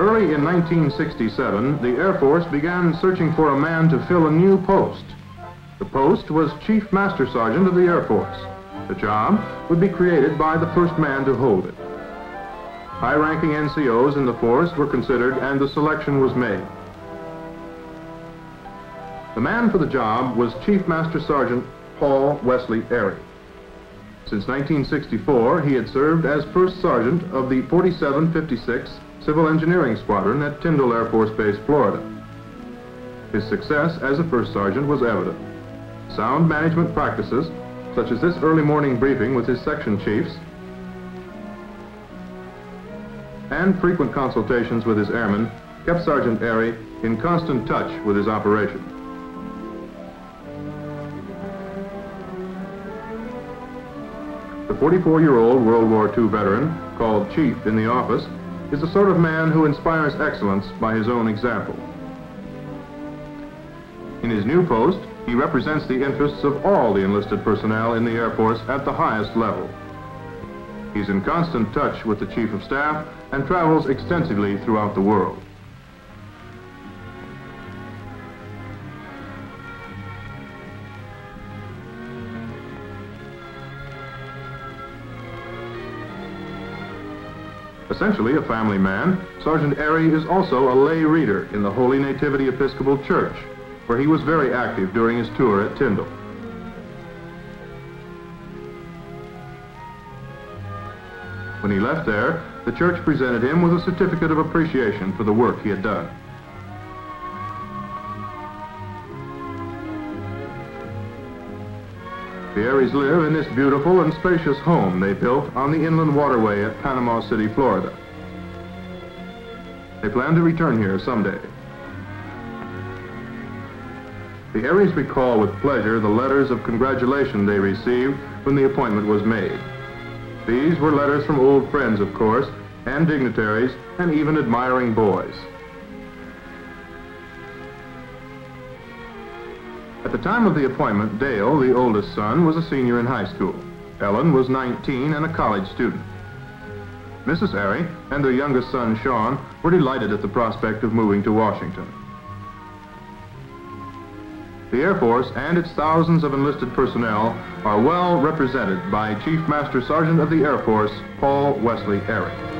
Early in 1967, the Air Force began searching for a man to fill a new post. The post was Chief Master Sergeant of the Air Force. The job would be created by the first man to hold it. High-ranking NCOs in the force were considered and the selection was made. The man for the job was Chief Master Sergeant Paul Wesley Airy. Since 1964, he had served as First Sergeant of the 4756 Civil Engineering Squadron at Tyndall Air Force Base, Florida. His success as a First Sergeant was evident. Sound management practices, such as this early morning briefing with his section chiefs, and frequent consultations with his airmen, kept Sergeant Airy in constant touch with his operation. The 44-year-old World War II veteran, called Chief in the office, is the sort of man who inspires excellence by his own example. In his new post, he represents the interests of all the enlisted personnel in the Air Force at the highest level. He's in constant touch with the Chief of Staff and travels extensively throughout the world. Essentially a family man, Sergeant Airy is also a lay reader in the Holy Nativity Episcopal Church, where he was very active during his tour at Tyndall. When he left there, the church presented him with a certificate of appreciation for the work he had done. The Airys live in this beautiful and spacious home they built on the inland waterway at Panama City, Florida. They plan to return here someday. The Airys recall with pleasure the letters of congratulation they received when the appointment was made. These were letters from old friends, of course, and dignitaries, and even admiring boys. At the time of the appointment, Dale, the oldest son, was a senior in high school. Ellen was 19 and a college student. Mrs. Airy and their youngest son, Sean, were delighted at the prospect of moving to Washington. The Air Force and its thousands of enlisted personnel are well represented by Chief Master Sergeant of the Air Force, Paul Wesley Airy.